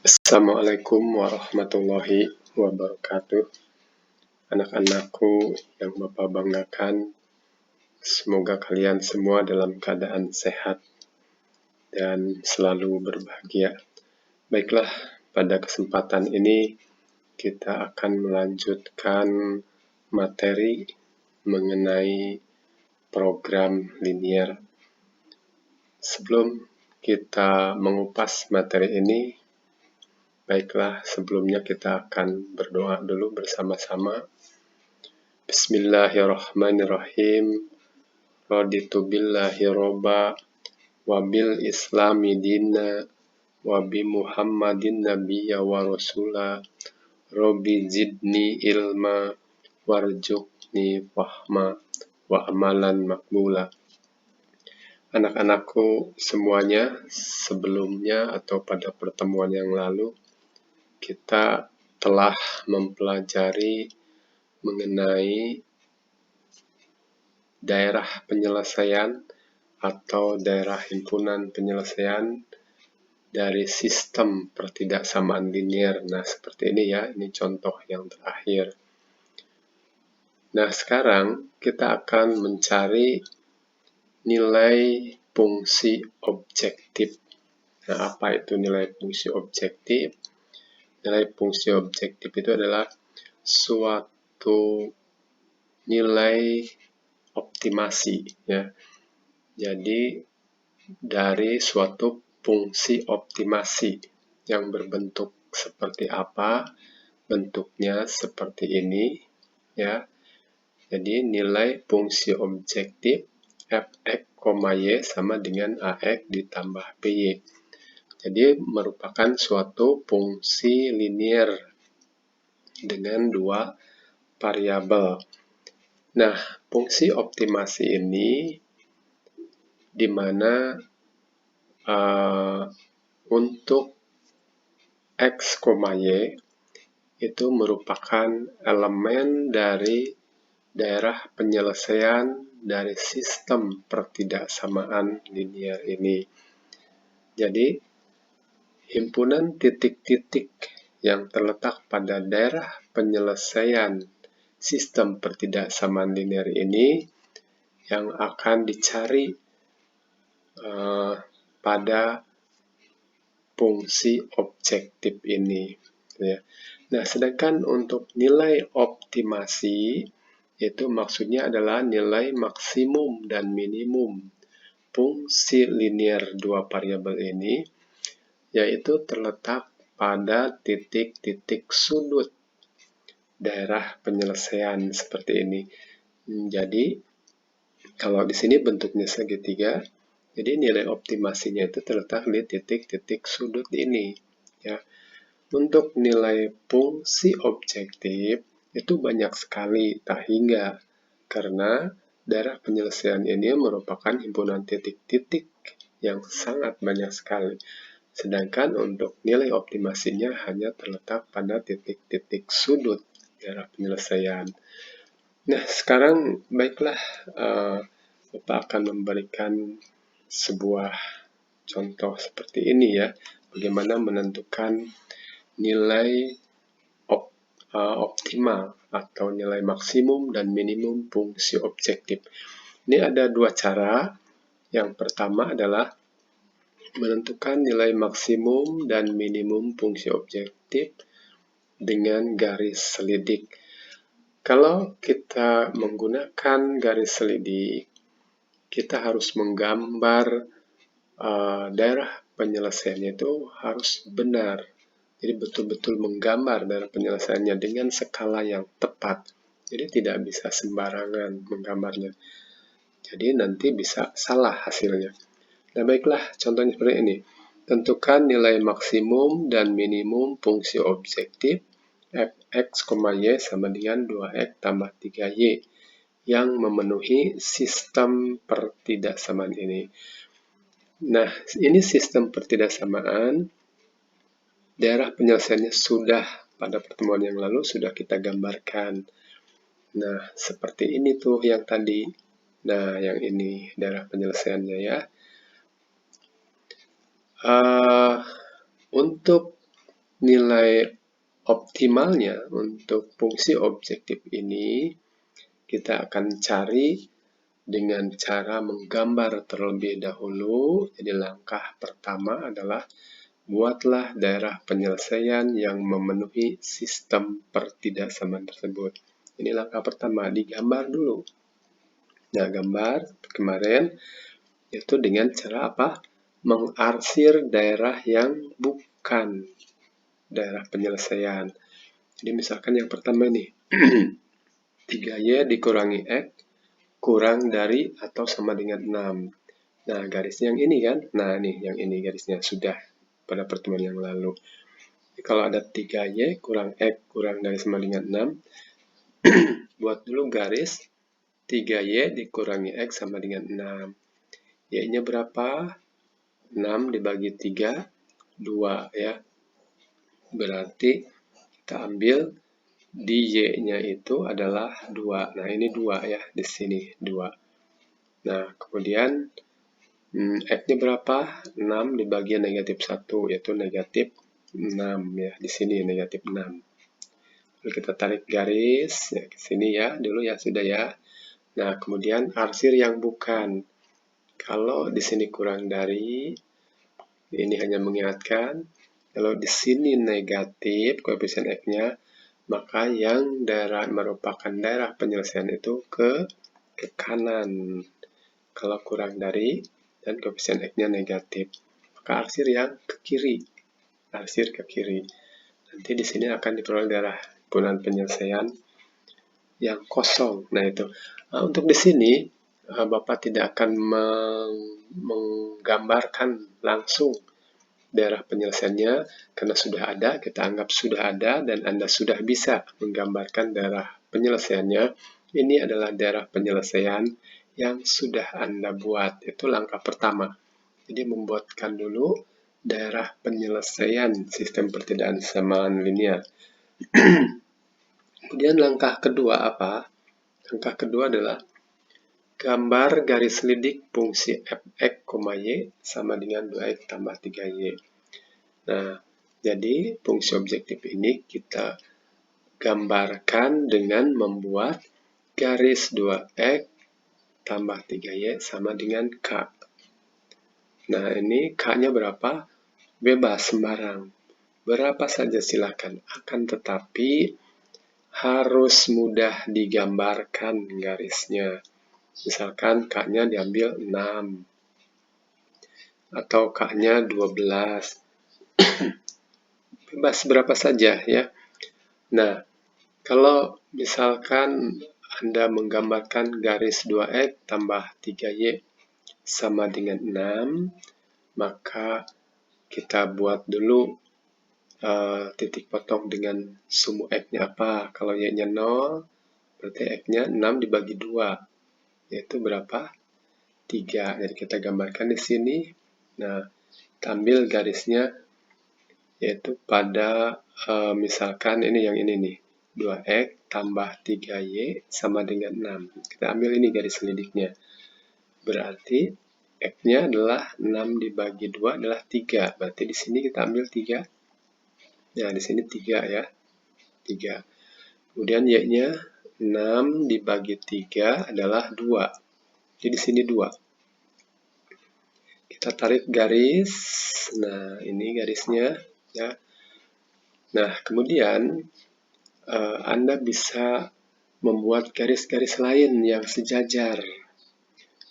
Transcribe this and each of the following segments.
Assalamualaikum warahmatullahi wabarakatuh. Anak-anakku yang Bapak banggakan, semoga kalian semua dalam keadaan sehat dan selalu berbahagia. Baiklah, pada kesempatan ini kita akan melanjutkan materi mengenai program linier. Sebelum kita mengupas materi ini, baiklah, sebelumnya kita akan berdoa dulu bersama-sama. Bismillahirrahmanirrahim. Raditu billahi robba, wabil islami dina, wabi muhammadin nabiyya wa rasula, Robbi zidni ilma, warjukni fahma, wa amalan makbula. Anak-anakku semuanya, sebelumnya atau pada pertemuan yang lalu, kita telah mempelajari mengenai daerah penyelesaian atau daerah himpunan penyelesaian dari sistem pertidaksamaan linier. Nah, seperti ini ya, ini contoh yang terakhir. Nah, sekarang kita akan mencari nilai fungsi objektif. Nah, apa itu nilai fungsi objektif? Nilai fungsi objektif itu adalah suatu nilai optimasi, ya. Jadi dari suatu fungsi optimasi yang berbentuk seperti apa? Bentuknya seperti ini, ya. Jadi nilai fungsi objektif fx, y sama dengan ax ditambah by. Jadi merupakan suatu fungsi linier dengan dua variabel. Nah, fungsi optimasi ini di mana untuk x, y itu merupakan elemen dari daerah penyelesaian dari sistem pertidaksamaan linier ini. Jadi, himpunan titik-titik yang terletak pada daerah penyelesaian sistem pertidaksamaan linier ini yang akan dicari pada fungsi objektif ini. Ya. Nah, sedangkan untuk nilai optimasi itu maksudnya adalah nilai maksimum dan minimum fungsi linier dua variabel ini, yaitu terletak pada titik-titik sudut daerah penyelesaian seperti ini. Jadi, kalau di sini bentuknya segitiga, jadi nilai optimasinya itu terletak di titik-titik sudut ini. Ya. Untuk nilai fungsi objektif itu banyak sekali, tak hingga, karena daerah penyelesaian ini merupakan himpunan titik-titik yang sangat banyak sekali. Sedangkan untuk nilai optimasinya hanya terletak pada titik-titik sudut daerah penyelesaian. Nah, sekarang baiklah, Bapak akan memberikan sebuah contoh seperti ini ya, bagaimana menentukan nilai optimal atau nilai maksimum dan minimum fungsi objektif. Ini ada dua cara. Yang pertama adalah menentukan nilai maksimum dan minimum fungsi objektif dengan garis selidik. Kalau kita menggunakan garis selidik, kita harus menggambar daerah penyelesaiannya itu harus benar. Jadi betul-betul menggambar daerah penyelesaiannya dengan skala yang tepat. Jadi tidak bisa sembarangan menggambarnya. Jadi nanti bisa salah hasilnya. Nah, baiklah, contohnya seperti ini. Tentukan nilai maksimum dan minimum fungsi objektif fx, y sama dengan 2x tambah 3y yang memenuhi sistem pertidaksamaan ini. Nah, ini sistem pertidaksamaan. Daerah penyelesaiannya sudah pada pertemuan yang lalu sudah kita gambarkan. Nah, seperti ini tuh yang tadi. Nah, yang ini daerah penyelesaiannya ya. Untuk nilai optimalnya untuk fungsi objektif ini kita akan cari dengan cara menggambar terlebih dahulu. Jadi langkah pertama adalah buatlah daerah penyelesaian yang memenuhi sistem pertidaksamaan tersebut. Ini langkah pertama, digambar dulu. Nah, gambar kemarin itu dengan cara apa? Mengarsir daerah yang bukan daerah penyelesaian. Jadi misalkan yang pertama ini, 3Y dikurangi X kurang dari atau sama dengan 6. Nah, garisnya yang ini kan? Nah, nih yang ini garisnya sudah pada pertemuan yang lalu. Kalau ada 3Y kurang X kurang dari sama dengan 6, buat dulu garis 3Y dikurangi X sama dengan 6. Y-nya berapa? 6 dibagi 3, 2 ya. Berarti kita ambil di Y-nya itu adalah 2. Nah, ini 2 ya, di sini 2. Nah, kemudian X-nya berapa? 6 dibagi negatif 1, yaitu negatif 6 ya, di sini negatif 6. Lalu kita tarik garis ya, ke sini ya, dulu ya, sudah ya. Nah, kemudian arsir yang bukan. Kalau di sini kurang dari, ini hanya mengingatkan, kalau di sini negatif koefisien X-nya, maka yang merupakan daerah penyelesaian itu ke kanan. Kalau kurang dari dan koefisien X-nya negatif, maka arsir yang ke kiri. Arsir ke kiri. Nanti di sini akan diperoleh daerah gunaan penyelesaian yang kosong. Nah, itu. Untuk di sini, Bapak tidak akan menggambarkan langsung daerah penyelesaiannya karena sudah ada, kita anggap sudah ada dan Anda sudah bisa menggambarkan daerah penyelesaiannya. Ini adalah daerah penyelesaian yang sudah Anda buat. Itu langkah pertama. Jadi membuatkan dulu daerah penyelesaian sistem pertidaksamaan linear. Kemudian langkah kedua apa? Langkah kedua adalah gambar garis lidik fungsi fx, y sama dengan 2x tambah 3y. Nah, jadi fungsi objektif ini kita gambarkan dengan membuat garis 2x tambah 3y sama dengan k. Nah, ini k-nya berapa? Bebas, sembarang. Berapa saja silakan. Akan tetapi harus mudah digambarkan garisnya. Misalkan k-nya diambil 6 atau k-nya 12. Bebas berapa saja ya. Nah, kalau misalkan Anda menggambarkan garis 2x tambah 3y sama dengan 6, maka kita buat dulu titik potong dengan sumbu X-nya apa. Kalau Y-nya 0, berarti X-nya 6 dibagi 2, yaitu berapa? 3. Jadi kita gambarkan di sini. Nah, kita ambil garisnya, yaitu pada, misalkan ini yang ini nih, 2X tambah 3Y sama dengan 6. Kita ambil ini garis lidiknya. Berarti X-nya adalah 6 dibagi 2 adalah 3. Berarti di sini kita ambil 3. Nah, di sini 3 ya. 3. Kemudian Y-nya 6 dibagi 3 adalah 2. Jadi di sini 2. Kita tarik garis. Nah, ini garisnya ya. Nah, kemudian Anda bisa membuat garis-garis lain yang sejajar.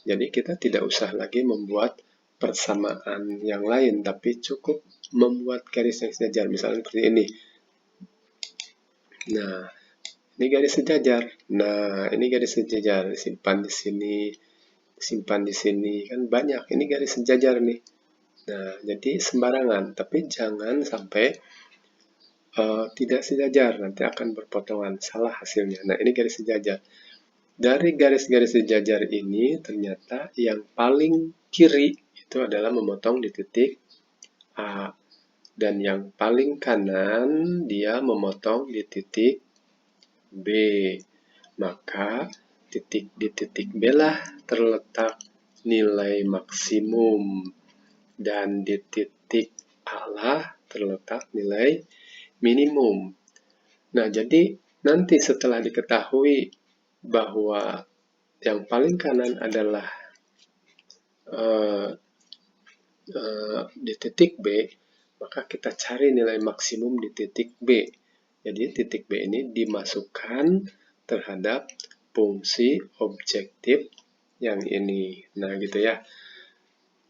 Jadi kita tidak usah lagi membuat persamaan yang lain, tapi cukup membuat garis yang sejajar. Misalnya seperti ini. Nah, ini garis sejajar. Nah, ini garis sejajar. Simpan di sini, simpan di sini. Kan banyak. Ini garis sejajar nih. Nah, jadi sembarangan. Tapi jangan sampai tidak sejajar. Nanti akan berpotongan. Salah hasilnya. Nah, ini garis sejajar. Dari garis-garis sejajar ini, ternyata yang paling kiri itu adalah memotong di titik A. Dan yang paling kanan, dia memotong di titik B. Maka di titik B lah terletak nilai maksimum. Dan di titik A lah terletak nilai minimum. Nah, jadi nanti setelah diketahui bahwa yang paling kanan adalah di titik B, maka kita cari nilai maksimum di titik B. Jadi titik B ini dimasukkan terhadap fungsi objektif yang ini. Nah, gitu ya.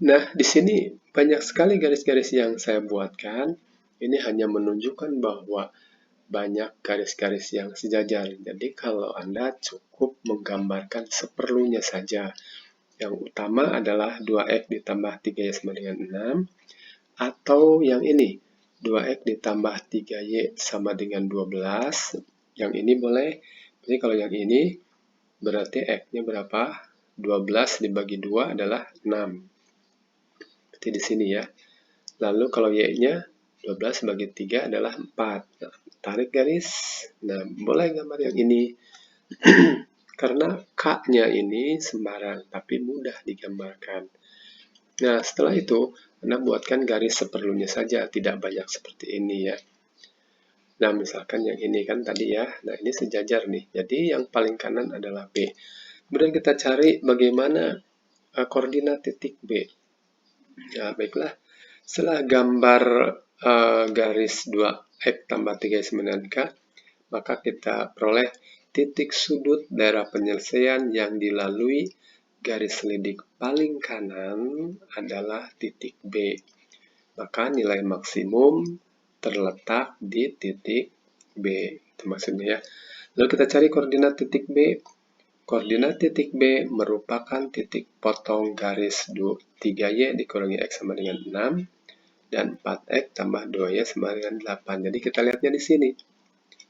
Nah, di sini banyak sekali garis-garis yang saya buatkan. Ini hanya menunjukkan bahwa banyak garis-garis yang sejajar. Jadi, kalau Anda cukup menggambarkan seperlunya saja. Yang utama adalah 2x ditambah 3y sama dengan 6. Atau yang ini, 2x ditambah 3y sama dengan 12. Yang ini boleh. Jadi kalau yang ini, berarti x-nya berapa? 12 dibagi 2 adalah 6. Seperti di sini ya. Lalu kalau y-nya 12 bagi 3 adalah 4. Nah, tarik garis. Nah, boleh gambar yang ini. Karena K-nya ini sembarang, tapi mudah digambarkan. Nah, setelah itu, Anda buatkan garis seperlunya saja, tidak banyak seperti ini ya. Nah, misalkan yang ini kan tadi ya, nah ini sejajar nih. Jadi yang paling kanan adalah B. Kemudian kita cari bagaimana koordinat titik B. Ya, baiklah. Setelah gambar garis 2x tambah 3 sama dengan K, maka kita peroleh titik sudut daerah penyelesaian yang dilalui garis selidik paling kanan adalah titik B. Maka nilai maksimum terletak di titik B. Itu maksudnya ya. Lalu kita cari koordinat titik B. Koordinat titik B merupakan titik potong garis 3y dikurangi x sama dengan 6 dan 4x tambah 2y sama dengan 8. Jadi kita lihatnya di sini.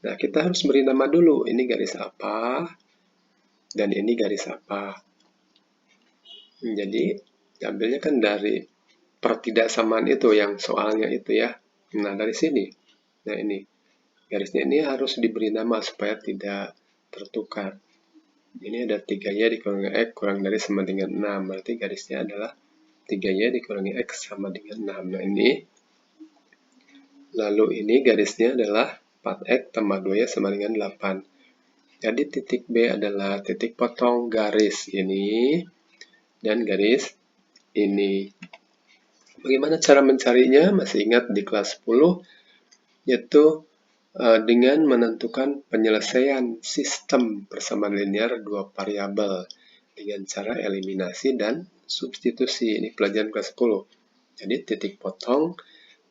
Nah, kita harus beri nama dulu. Ini garis apa dan ini garis apa. Jadi, ambilnya kan dari pertidaksamaan itu yang soalnya itu ya. Nah, dari sini. Nah, ini. Garisnya ini harus diberi nama supaya tidak tertukar. Ini ada 3y dikurangi x kurang dari sama dengan 6. Berarti garisnya adalah 3y dikurangi x sama dengan 6. Nah, ini. Lalu ini garisnya adalah 4x tambah 2y sama dengan 8. Jadi titik B adalah titik potong garis ini dan garis ini. Bagaimana cara mencarinya? Masih ingat di kelas 10? Yaitu dengan menentukan penyelesaian sistem persamaan linear dua variabel dengan cara eliminasi dan substitusi. Ini pelajaran kelas 10. Jadi titik potong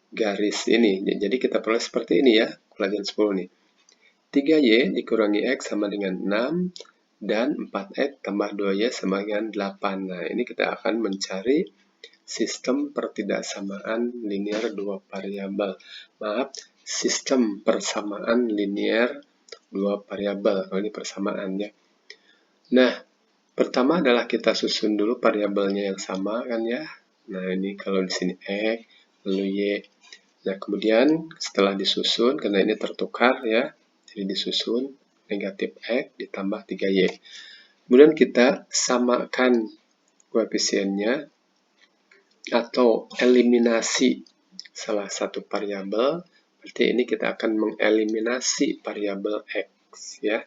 garis ini. Jadi kita peroleh seperti ini ya, pelajaran 10 nih. 3y dikurangi x sama dengan 6 dan 4x tambah 2y sama dengan 8. Nah, ini kita akan mencari sistem pertidaksamaan linear dua variabel. Maaf, sistem persamaan linear dua variabel. Kalau ini persamaannya. Nah, pertama adalah kita susun dulu variabelnya yang sama kan ya. Nah, ini kalau di sini x, lalu y. Nah, kemudian setelah disusun, karena ini tertukar ya, jadi disusun negatif x ditambah 3y. Kemudian kita samakan koefisiennya atau eliminasi salah satu variabel. Berarti ini kita akan mengeliminasi variabel x ya.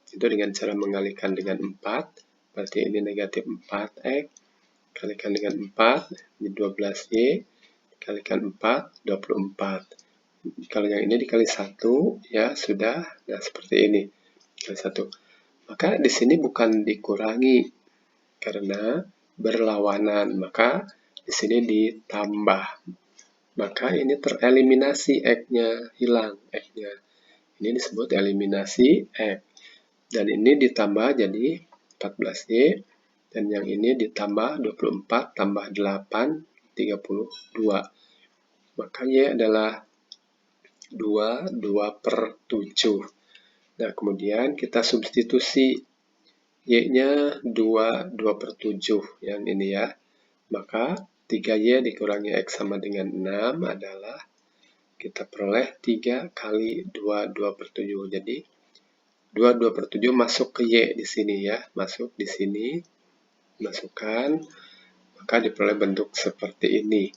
Itu dengan cara mengalihkan dengan 4. Berarti ini negatif 4x kalikan dengan 4 di 12y kalikan 4 24. Kalau yang ini dikali 1, ya sudah. Nah, seperti ini. Kali 1. Maka di sini bukan dikurangi, karena berlawanan. Maka di sini ditambah. Maka ini tereliminasi X-nya, hilang X-nya. Ini disebut eliminasi X. Dan ini ditambah jadi 14Y. Dan yang ini ditambah 24 tambah 8, 32. Maka Y adalah 2 per 7. Nah, kemudian kita substitusi Y-nya 2 per 7 yang ini ya. Maka 3Y dikurangi X sama dengan 6 adalah kita peroleh 3 kali 2 per 7. Jadi 2 per 7 masuk ke Y di sini ya. Masuk di sini. Masukkan. Maka diperoleh bentuk seperti ini.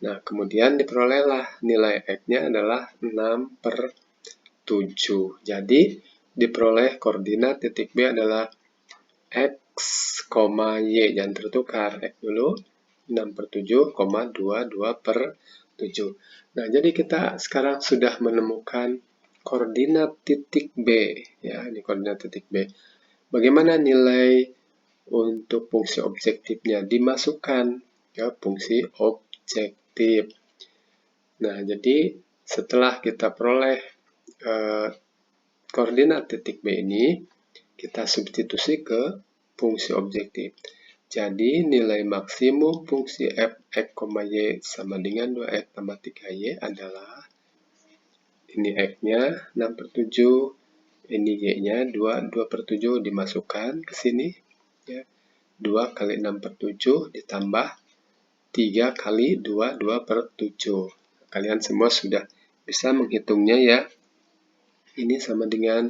Nah, kemudian diperolehlah nilai X-nya adalah 6/7. Jadi, diperoleh koordinat titik B adalah X, Y. Jangan tertukar. X dulu, 6/7, 22/7. Nah, jadi kita sekarang sudah menemukan koordinat titik B. Ya, ini koordinat titik B. Bagaimana nilai untuk fungsi objektifnya? Dimasukkan ke fungsi objektif. Nah, jadi setelah kita peroleh koordinat titik B ini, kita substitusi ke fungsi objektif. Jadi nilai maksimum fungsi f x, y sama dengan 2x tambah 3y adalah ini x-nya 6/7, ini y-nya 2/7 dimasukkan ke sini. Ya. 2 kali 6/7 ditambah 3 kali 2, 2/7. Kalian semua sudah bisa menghitungnya ya. Ini sama dengan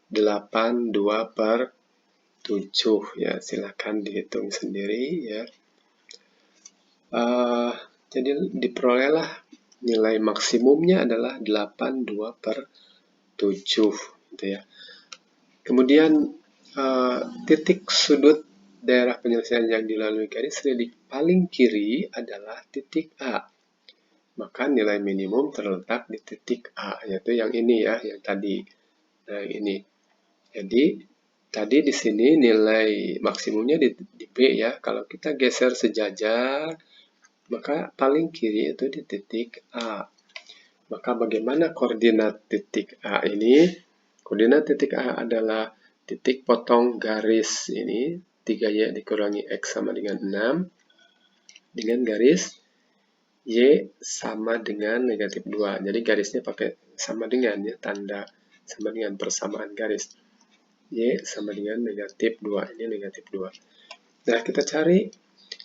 8, 2/7 ya, silakan dihitung sendiri ya. Jadi diperolehlah nilai maksimumnya adalah 8, 2/7 gitu ya. Kemudian titik sudut daerah penyelesaian yang dilalui garis selidik paling kiri adalah titik A. Maka nilai minimum terletak di titik A, yaitu yang ini ya, yang tadi. Nah, ini. Jadi, tadi di sini nilai maksimumnya di B ya. Kalau kita geser sejajar, maka paling kiri itu di titik A. Maka bagaimana koordinat titik A ini? Koordinat titik A adalah titik potong garis ini, 3Y dikurangi X sama dengan 6, dengan garis Y sama dengan negatif 2. Jadi garisnya pakai sama dengan ya, tanda sama dengan persamaan garis. Y sama dengan negatif 2. Ini negatif 2. Nah, kita cari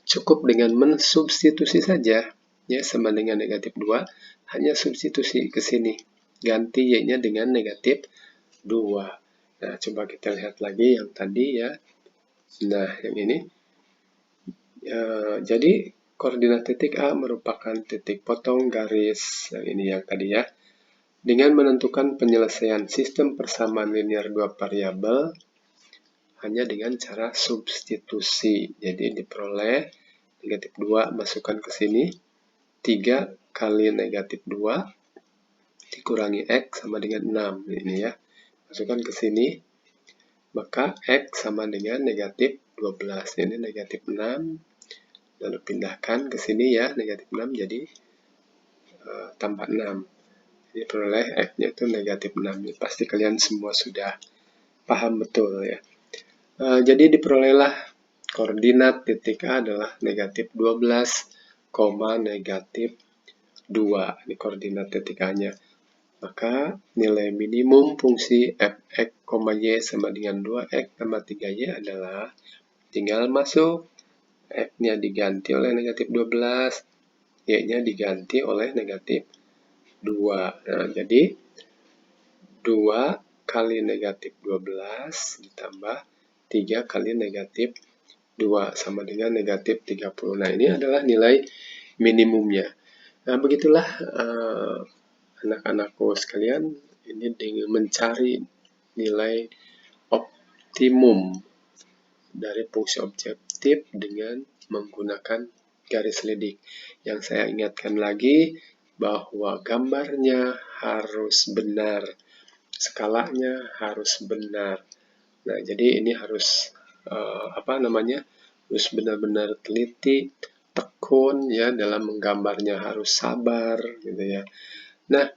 cukup dengan mensubstitusi saja. Y sama dengan negatif 2. Hanya substitusi ke sini. Ganti Y-nya dengan negatif 2. Nah, coba kita lihat lagi yang tadi ya. Nah, yang ini. Jadi, koordinat titik A merupakan titik potong garis yang ini yang tadi ya. Dengan menentukan penyelesaian sistem persamaan linear 2 variabel hanya dengan cara substitusi. Jadi diperoleh negatif 2 masukkan ke sini. 3 kali negatif 2 dikurangi X sama dengan 6. Ini ya. Masukkan ke sini. Maka X sama dengan negatif 12. Ini negatif 6. Lalu pindahkan ke sini ya, negatif 6 jadi tambah 6. Jadi peroleh X-nya itu negatif 6. Ya, pasti kalian semua sudah paham betul ya. Jadi diperolehlah koordinat titik A adalah negatif 12, negatif 2. Ini koordinat titik A-nya. Maka nilai minimum fungsi f(x, y) sama dengan 2x tambah 3y adalah tinggal masuk. F-nya diganti oleh negatif 12, Y-nya diganti oleh negatif 2. Nah, jadi 2 kali negatif 12 ditambah 3 kali negatif 2 sama dengan negatif 30. Nah, ini adalah nilai minimumnya. Nah, begitulah anak-anakku sekalian, ini dengan mencari nilai optimum dari fungsi objektif dengan menggunakan garis selidik. Yang saya ingatkan lagi bahwa gambarnya harus benar, skalanya harus benar. Nah, jadi ini harus harus benar-benar teliti, tekun ya dalam menggambarnya, harus sabar gitu ya. Nah,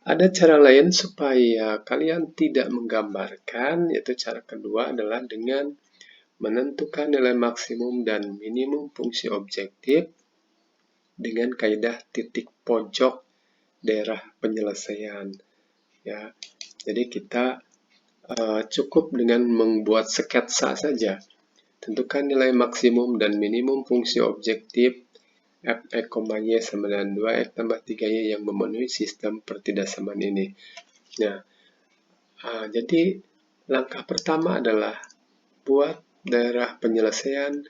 ada cara lain supaya kalian tidak menggambarkan, yaitu cara kedua adalah dengan menentukan nilai maksimum dan minimum fungsi objektif dengan kaidah titik pojok daerah penyelesaian. Ya, jadi kita cukup dengan membuat sketsa saja. Tentukan nilai maksimum dan minimum fungsi objektif f(x, y) sama dengan 2x tambah 3y yang memenuhi sistem pertidasamaan ini. Nah, jadi langkah pertama adalah buat daerah penyelesaian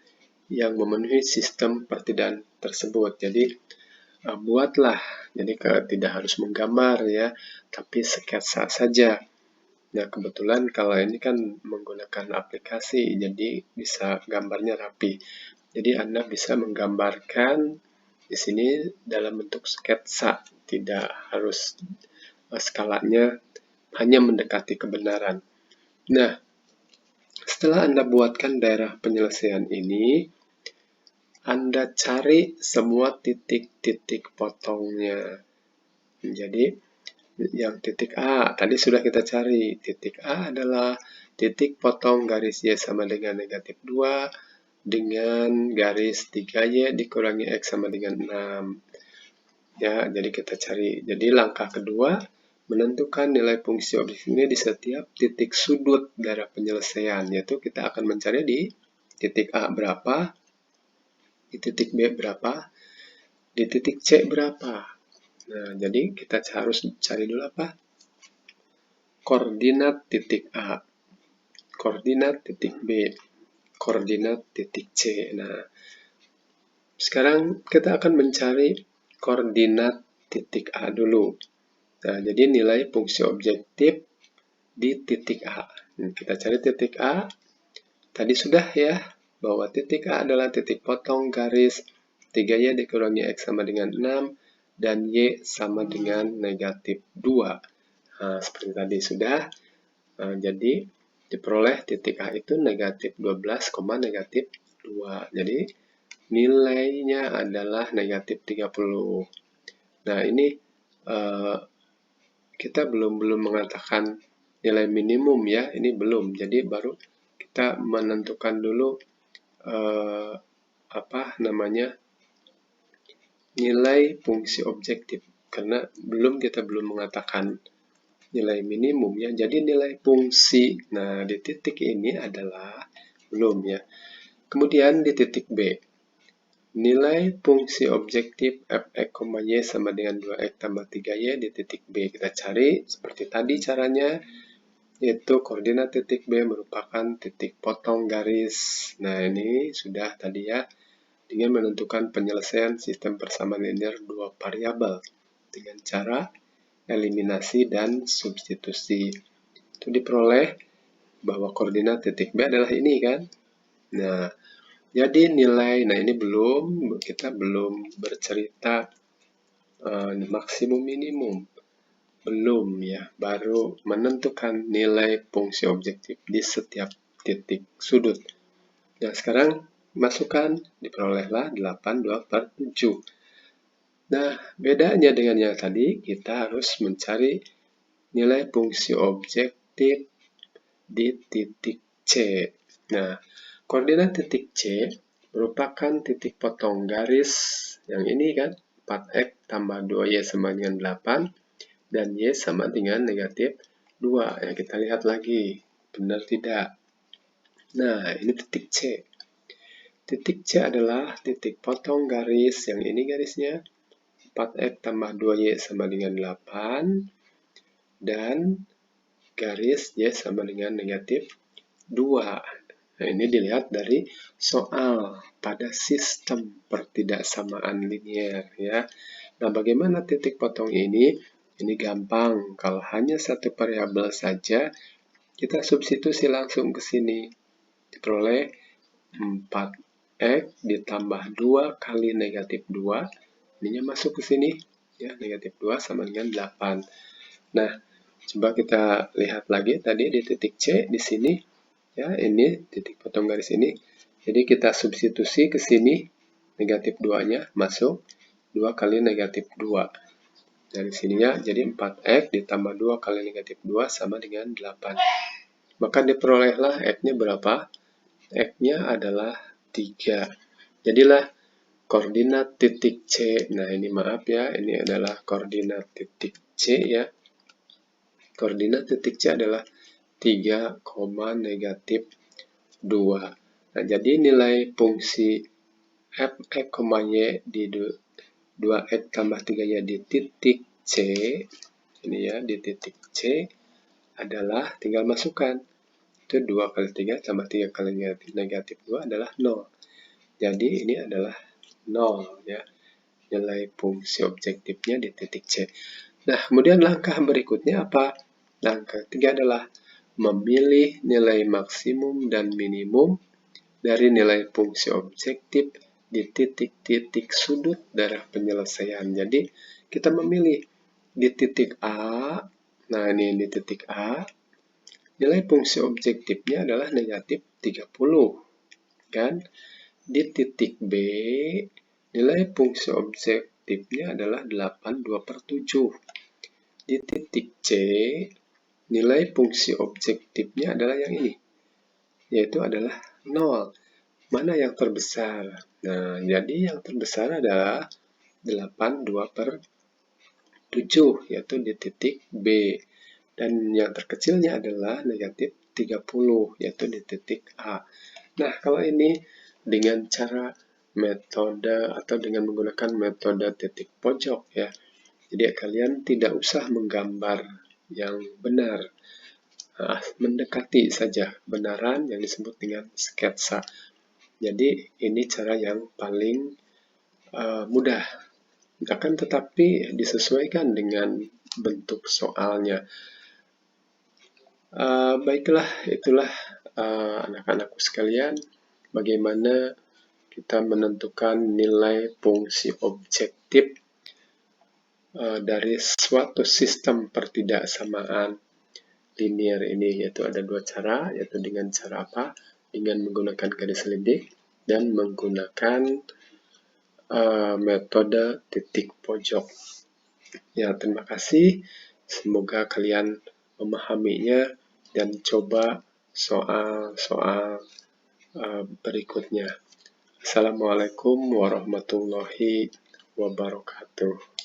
yang memenuhi sistem pertidaan tersebut. Jadi buatlah. Jadi tidak harus menggambar ya, tapi sketsa saja. Nah, kebetulan kalau ini kan menggunakan aplikasi, jadi bisa gambarnya rapi. Jadi Anda bisa menggambarkan di sini dalam bentuk sketsa, tidak harus skalanya hanya mendekati kebenaran. Nah, setelah Anda buatkan daerah penyelesaian ini, Anda cari semua titik-titik potongnya. Jadi, yang titik A, tadi sudah kita cari. Titik A adalah titik potong garis Y sama dengan negatif 2 dengan garis 3Y dikurangi X sama dengan 6. Ya, jadi kita cari. Jadi langkah kedua, menentukan nilai fungsi objek ini di setiap titik sudut daerah penyelesaian, yaitu kita akan mencari di titik A berapa, di titik B berapa, di titik C berapa. Nah, jadi kita harus cari dulu apa? Koordinat titik A, koordinat titik B, koordinat titik C. Nah, sekarang kita akan mencari koordinat titik A dulu. Nah, jadi nilai fungsi objektif di titik A. Kita cari titik A. Tadi sudah ya, bahwa titik A adalah titik potong garis 3Y dikurangi X sama dengan 6 dan Y sama dengan negatif 2. Nah, seperti tadi sudah. Nah, jadi diperoleh titik A itu negatif 12, negatif 2. Jadi nilainya adalah negatif 30. Nah, ini kita belum mengatakan nilai minimum ya, ini belum. Jadi baru kita menentukan dulu nilai fungsi objektif, karena kita belum mengatakan nilai minimum ya. Jadi nilai fungsi, nah di titik ini adalah belum ya. Kemudian di titik B, nilai fungsi objektif fx, y sama dengan 2x tambah 3y di titik B. Kita cari seperti tadi caranya, yaitu koordinat titik B merupakan titik potong garis. Nah, ini sudah tadi ya, dengan menentukan penyelesaian sistem persamaan linear dua variabel dengan cara eliminasi dan substitusi. Itu diperoleh bahwa koordinat titik B adalah ini kan. Nah, jadi nilai, nah ini kita belum bercerita maksimum minimum. Belum ya, baru menentukan nilai fungsi objektif di setiap titik sudut. Nah, sekarang masukkan, diperolehlah 8/2/7. Nah, bedanya dengan yang tadi, kita harus mencari nilai fungsi objektif di titik C. Nah, koordinat titik C merupakan titik potong garis yang ini kan, 4x tambah 2y sama dengan 8, dan y sama dengan negatif 2. Ya, kita lihat lagi, benar tidak? Nah, ini titik C. Titik C adalah titik potong garis, yang ini garisnya, 4x tambah 2y sama dengan 8, dan garis y sama dengan negatif 2. Nah, ini dilihat dari soal pada sistem pertidaksamaan linier ya. Nah, bagaimana titik potong ini? Ini gampang. Kalau hanya satu variabel saja, kita substitusi langsung ke sini. Diperoleh 4x ditambah 2 kali negatif 2. Ininya masuk ke sini. Ya, negatif 2 sama dengan 8. Nah, coba kita lihat lagi tadi di titik C di sini. Ya, ini titik potong garis ini. Jadi kita substitusi ke sini, negatif 2-nya masuk, 2 kali negatif 2. Dari sininya jadi 4x ditambah 2 kali negatif 2 sama dengan 8. Maka diperolehlah x-nya berapa? X-nya adalah 3. Jadilah koordinat titik C. Nah, ini maaf ya, ini adalah koordinat titik C ya. Koordinat titik C adalah 3, negatif 2. Nah, jadi nilai fungsi fx, y di 2x tambah 3y di titik C, ini ya, di titik C adalah tinggal masukkan. Itu 2 kali 3 tambah 3 kali negatif 2 adalah 0. Jadi ini adalah 0 ya. nilai fungsi objektifnya di titik C. Nah, kemudian langkah berikutnya apa? Langkah ketiga adalah memilih nilai maksimum dan minimum dari nilai fungsi objektif di titik-titik sudut dari penyelesaian. Jadi, kita memilih di titik A, nah ini di titik A, nilai fungsi objektifnya adalah negatif 30, kan? Di titik B, nilai fungsi objektifnya adalah 82/7. Di titik C, nilai fungsi objektifnya adalah yang ini, yaitu adalah 0. Mana yang terbesar? Nah, jadi yang terbesar adalah 82/7, yaitu di titik B. Dan yang terkecilnya adalah negatif 30, yaitu di titik A. Nah, kalau ini dengan cara metode atau dengan menggunakan metode titik pojok ya. Jadi kalian tidak usah menggambar yang benar. Mendekati saja kebenaran yang disebut dengan sketsa. Jadi ini cara yang paling mudah. Akan tetapi disesuaikan dengan bentuk soalnya. Baiklah, itulah anak-anakku sekalian, bagaimana kita menentukan nilai fungsi objektif dari suatu sistem pertidaksamaan linear ini, yaitu ada dua cara, yaitu dengan cara apa? Dengan menggunakan garis lindik dan menggunakan metode titik pojok. Ya, terima kasih. Semoga kalian memahaminya dan coba soal-soal berikutnya. Assalamualaikum warahmatullahi wabarakatuh.